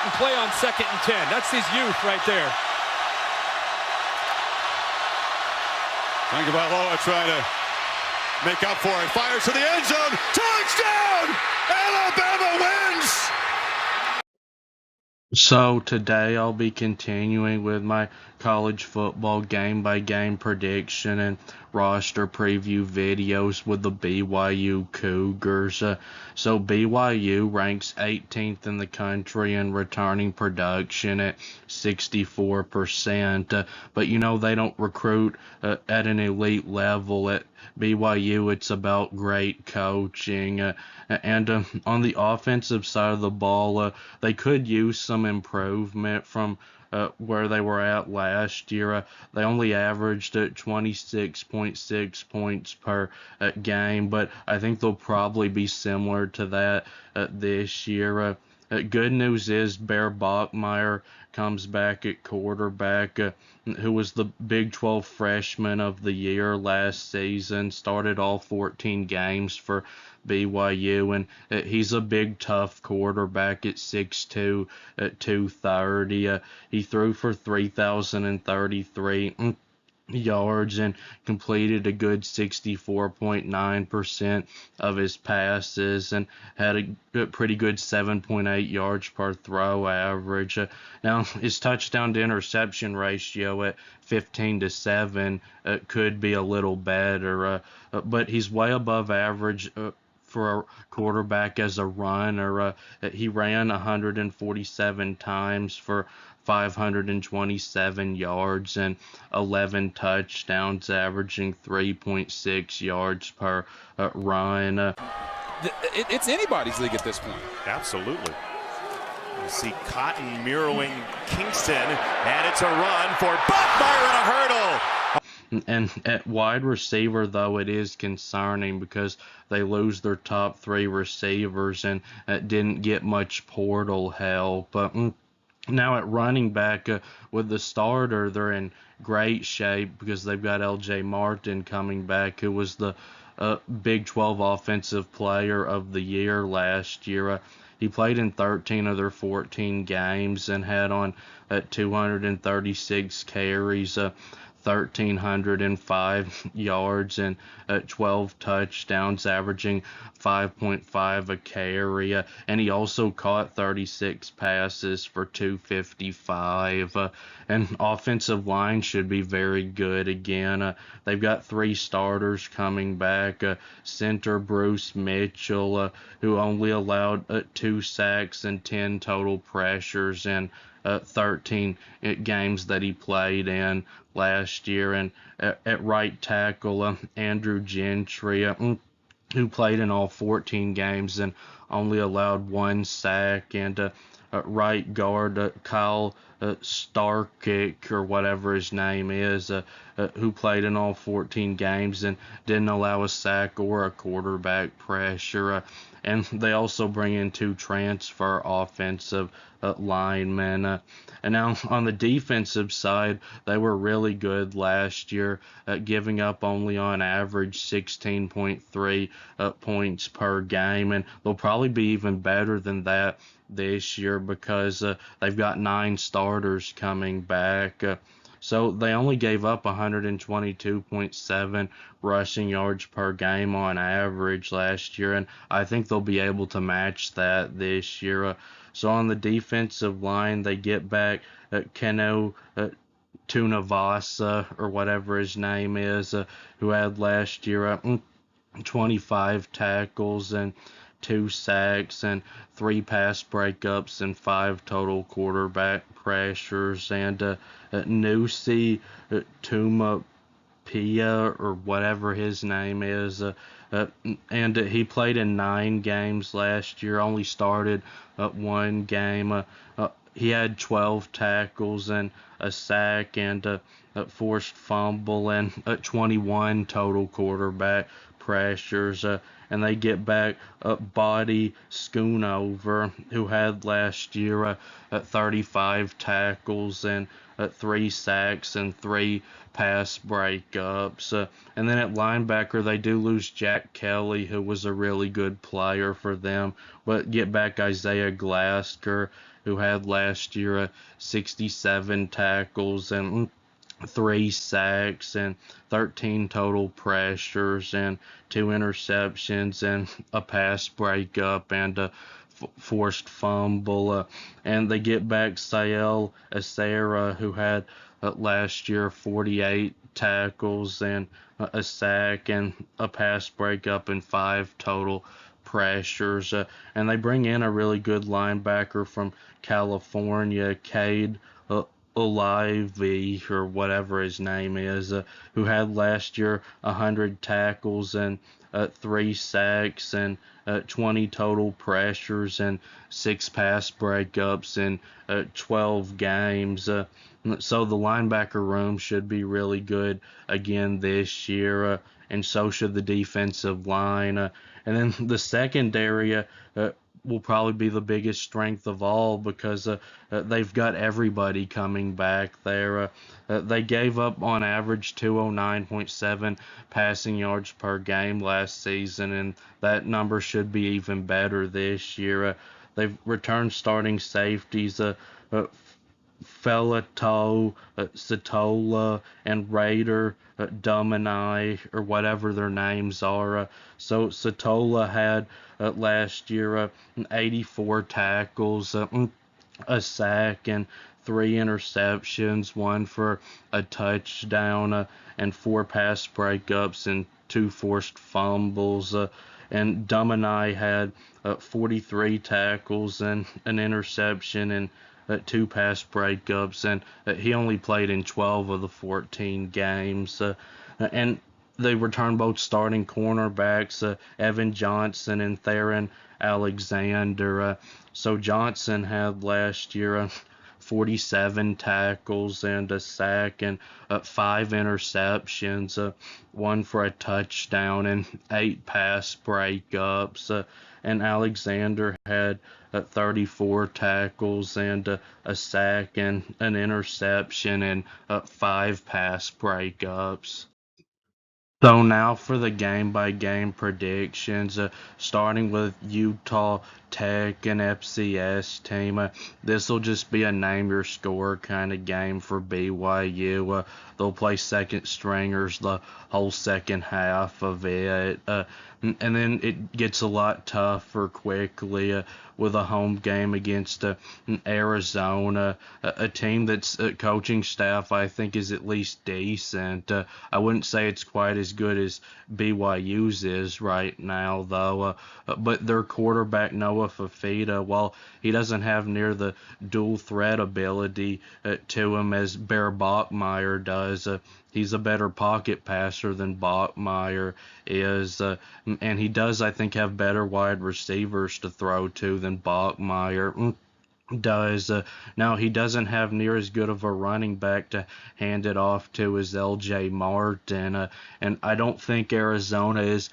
and play on 2nd and 10. That's his youth right there. Tagovailoa trying to make up for it. Fires to the end zone. Touchdown! Alabama wins! So today I'll be continuing with my college football game-by-game prediction and roster preview videos with the BYU Cougars. So BYU ranks 18th in the country in returning production at 64%. But you know, they don't recruit at an elite level. At BYU, it's about great coaching. And on the offensive side of the ball, they could use some improvement from where they were at last year. They only averaged at 26.6 points per game, but I think they'll probably be similar to that this year. Good news is Bear Bachmeier comes back at quarterback, who was the Big 12 Freshman of the Year last season, started all 14 games for BYU, and he's a big, tough quarterback at 6'2", at 230. He threw for 3,033 yards and completed a good 64.9% of his passes and had a pretty good 7.8 yards per throw average. Now his touchdown to interception ratio at 15-7 could be a little better, but he's way above average for a quarterback as a runner. He ran 147 times for 527 yards and 11 touchdowns, averaging 3.6 yards per run. It's anybody's league at this point. Absolutely. You see Cotton mirroring Kingston, and it's a run for Bachmeier and a hurdle. And at wide receiver, though, it is concerning because they lose their top 3 receivers and didn't get much portal help. Now at running back, with the starter, they're in great shape because they've got L.J. Martin coming back, who was the Big 12 Offensive Player of the Year last year. He played in 13 of their 14 games and had on 236 carries, 1,305 yards and 12 touchdowns, averaging 5.5 a carry. And he also caught 36 passes for 255. And offensive line should be very good again. They've got 3 starters coming back. Center Bruce Mitchell, who only allowed 2 sacks and 10 total pressures in 13 games that he played in last year. And at right tackle, Andrew Gentry, who played in all 14 games and only allowed 1 sack, and right guard Kyle Starkick, or whatever his name is, who played in all 14 games and didn't allow a sack or a quarterback pressure. And they also bring in 2 transfer offensive linemen. And now on the defensive side, they were really good last year, giving up only on average 16.3 points per game. And they'll probably be even better than that this year because they've got 9 starters coming back. So they only gave up 122.7 rushing yards per game on average last year, and I think they'll be able to match that this year. So on the defensive line, they get back Keno Tunavasa, or whatever his name is, who had last year 25 tackles and 2 sacks and 3 pass breakups and 5 total quarterback pressures. And Nusi Tumapia, or whatever his name is, and he played in 9 games last year, only started 1 game. He had 12 tackles and a sack and a forced fumble and 21 total quarterback pressures. And they get back Body Schoonover, who had last year 35 tackles and 3 sacks and 3 pass breakups. And then at linebacker, they do lose Jack Kelly, who was a really good player for them, but get back Isaiah Glasker, who had last year 67 tackles and 3 sacks and 13 total pressures and 2 interceptions and a pass breakup and a forced fumble. And they get back Sael Acera, who had last year 48 tackles and a sack and a pass breakup and 5 total pressures. And they bring in a really good linebacker from California, Cade Olivey, or whatever his name is, who had last year 100 tackles and 3 sacks and 20 total pressures and 6 pass breakups in 12 games. So the linebacker room should be really good again this year, and so should the defensive line. And then the secondary will probably be the biggest strength of all because they've got everybody coming back there. They gave up on average 209.7 passing yards per game last season, and that number should be even better this year. They've returned starting safeties Felato, Satola, and Raider Domini, or whatever their names are. So Satola had last year 84 tackles, a sack, and 3 interceptions, 1 for a touchdown, and 4 pass breakups and 2 forced fumbles. And Domini had 43 tackles and an interception and 2 pass breakups, and he only played in 12 of the 14 games. And they returned both starting cornerbacks, Evan Johnson and Theron Alexander. So Johnson had last year 47 tackles and a sack and 5 interceptions, 1 for a touchdown and 8 pass breakups. And Alexander had 34 tackles and a sack and an interception and 5 pass breakups. So now for the game-by-game predictions, starting with Utah Tech and FCS team. This will just be a name-your-score kind of game for BYU. They'll play second stringers the whole second half of it. And then it gets a lot tougher quickly with a home game against Arizona, a team that's coaching staff I think is at least decent. I wouldn't say it's quite as good as BYU's is right now, though. But their quarterback, Noah Fafita, while he doesn't have near the dual threat ability to him as Bear Bachmeier does, he's a better pocket passer than Bachmeier is, and he does, I think, have better wide receivers to throw to than Bachmeier does. Now, he doesn't have near as good of a running back to hand it off to as LJ Martin, and I don't think Arizona is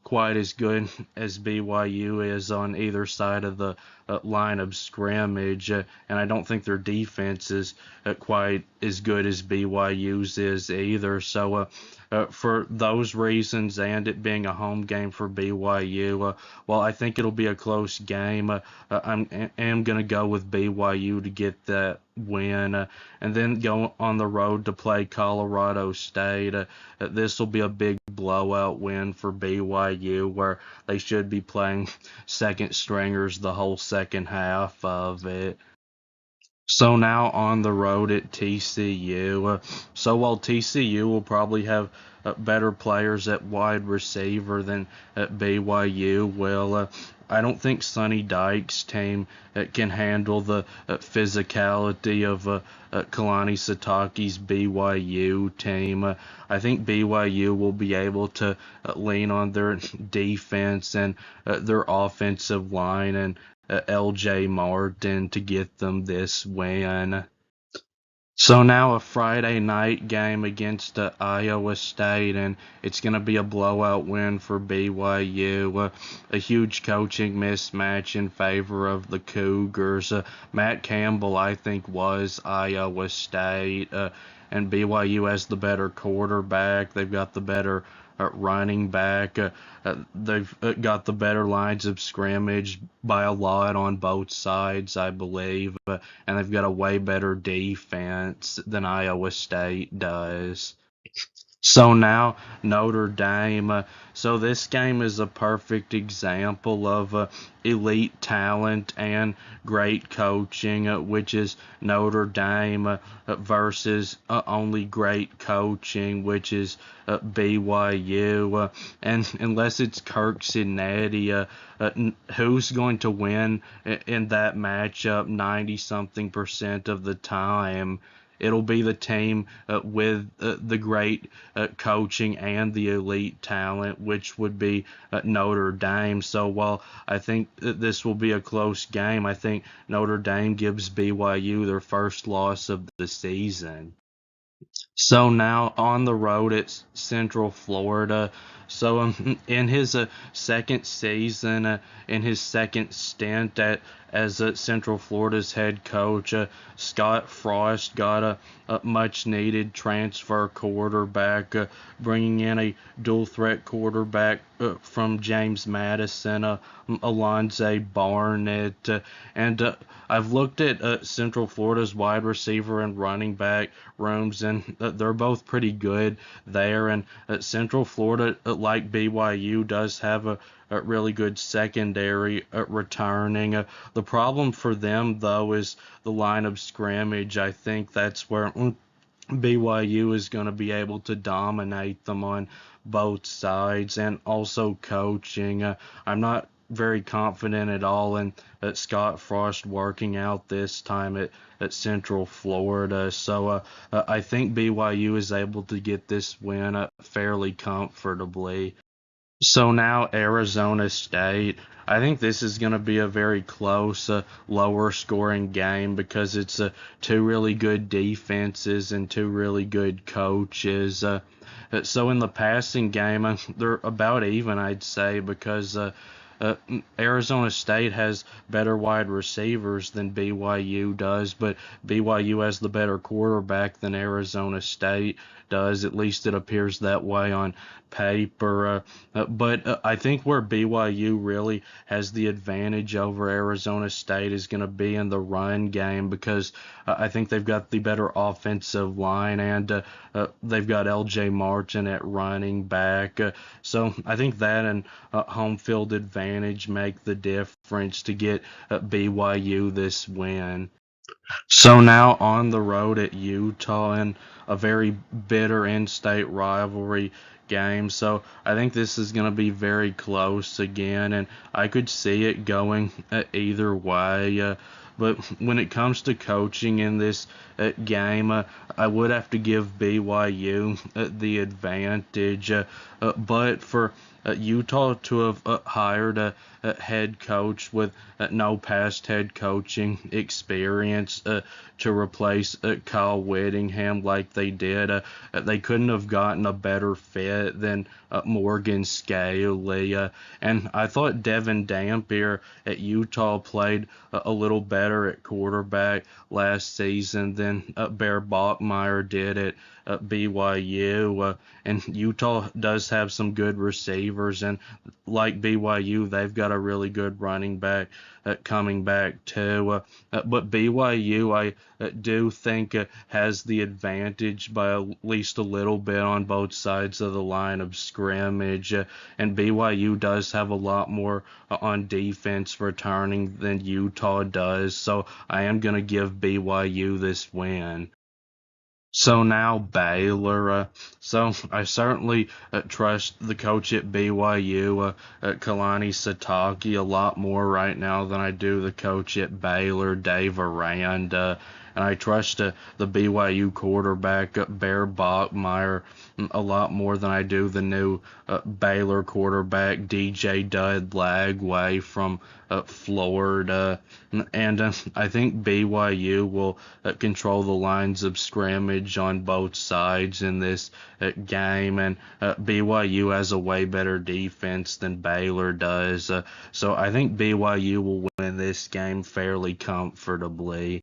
quite as good as BYU is on either side of the line of scrimmage, and I don't think their defense is quite as good as BYU's is either. So for those reasons and it being a home game for BYU, well, I think it'll be a close game. I am going to go with BYU to get that win, and then go on the road to play Colorado State. This will be a big blowout win for BYU, where they should be playing second stringers the whole second half of it. So now on the road at TCU. So while TCU will probably have better players at wide receiver than at BYU will, I don't think Sonny Dykes' team can handle the physicality of Kalani Sitake's BYU team. I think BYU will be able to lean on their defense and their offensive line and LJ Martin to get them this win. So now a Friday night game against Iowa State, and it's going to be a blowout win for BYU. A huge coaching mismatch in favor of the Cougars. Matt Campbell, I think, was Iowa State, and BYU has the better quarterback. They've got the better running back. They've got the better lines of scrimmage by a lot on both sides, I believe, and they've got a way better defense than Iowa State does. So now Notre Dame. So this game is a perfect example of elite talent and great coaching, which is Notre Dame versus only great coaching, which is BYU. And unless it's Kirk Cincinnati, who's going to win in that matchup 90-something% of the time? It'll be the team with the great coaching and the elite talent, which would be Notre Dame. So while I think this will be a close game, I think Notre Dame gives BYU their first loss of the season. So now on the road at Central Florida. So in his second season, in his second stint as Central Florida's head coach, Scott Frost got a much-needed transfer quarterback, bringing in a dual-threat quarterback from James Madison, Alonze Barnett, and I've looked at Central Florida's wide receiver and running back rooms, and they're both pretty good there. And Central Florida, like BYU, does have a really good secondary returning. The problem for them, though, is the line of scrimmage. I think that's where BYU is going to be able to dominate them on both sides, and also coaching. I'm not very confident at all in Scott Frost working out this time at Central Florida. So I think BYU is able to get this win fairly comfortably. So now Arizona State. I think this is going to be a very close, lower scoring game because it's two really good defenses and two really good coaches. So in the passing game, they're about even, I'd say, because Arizona State has better wide receivers than BYU does, but BYU has the better quarterback than Arizona State does. At least it appears that way on paper. But I think where BYU really has the advantage over Arizona State is going to be in the run game, because I think they've got the better offensive line, and they've got LJ Martin at running back. So I think that and home field advantage make the difference to get BYU this win. So now on the road at Utah in a very bitter in-state rivalry game. So I think this is going to be very close again, and I could see it going either way. But when it comes to coaching in this game, I would have to give BYU the advantage. But for Utah to have hired a head coach with no past head coaching experience to replace Kyle Whittingham like they did, they couldn't have gotten a better fit than Morgan Scaley. And I thought Devin Dampier at Utah played a little better at quarterback last season than Bear Bachmeier did at BYU. And Utah does have some good receivers, and like BYU, they've got a really good running back coming back too. But BYU, I do think has the advantage by at least a little bit on both sides of the line of scrimmage. And BYU does have a lot more on defense returning than Utah does. So I am going to give BYU this win. So now Baylor. So I certainly trust the coach at BYU, Kalani Sitake, a lot more right now than I do the coach at Baylor, Dave Aranda. And I trust the BYU quarterback, Bear Bachmeier, a lot more than I do the new Baylor quarterback, DJ Lagway from Florida. And I think BYU will control the lines of scrimmage on both sides in this game. And BYU has a way better defense than Baylor does. So I think BYU will win this game fairly comfortably.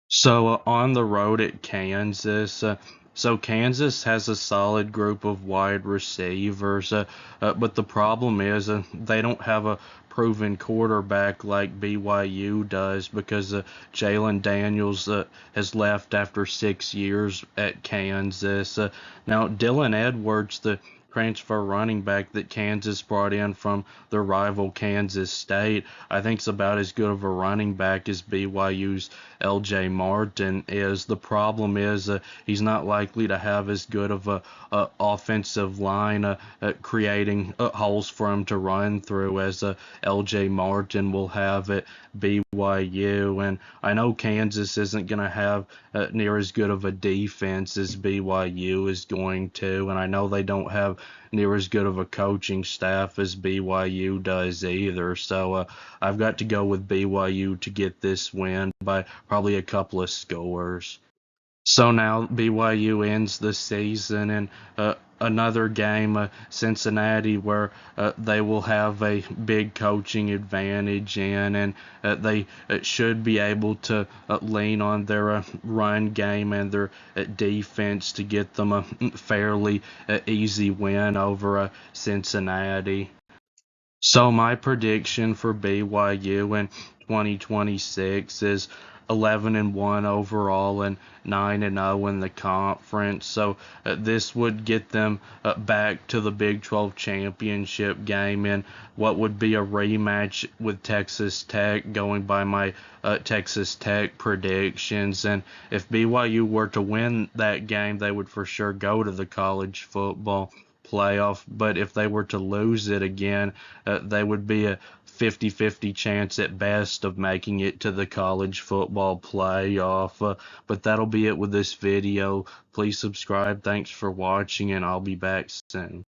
So on the road at Kansas, So Kansas has a solid group of wide receivers, but the problem is they don't have a proven quarterback like BYU does because Jalen Daniels has left after 6 years at Kansas. Now Dylan Edwards, the transfer running back that Kansas brought in from the rival Kansas State, I think is about as good of a running back as BYU's LJ Martin is. The problem is he's not likely to have as good of a offensive line creating holes for him to run through as LJ Martin will have at BYU. And I know Kansas isn't going to have near as good of a defense as BYU is going to, and I know they don't have near as good of a coaching staff as BYU does either. So I've got to go with BYU to get this win by probably a couple of scores. So now BYU ends the season in another game, Cincinnati, where they will have a big coaching advantage in, and they should be able to lean on their run game and their defense to get them a fairly easy win over Cincinnati. So my prediction for BYU in 2026 is 11-1 overall and 9-0 in the conference. So this would get them back to the Big 12 championship game in what would be a rematch with Texas Tech, going by my Texas Tech predictions. And if BYU were to win that game, they would for sure go to the college football playoff. But if they were to lose it again, they would be a 50-50 chance at best of making it to the college football playoff. But that'll be it with this video. Please subscribe. Thanks for watching, and I'll be back soon.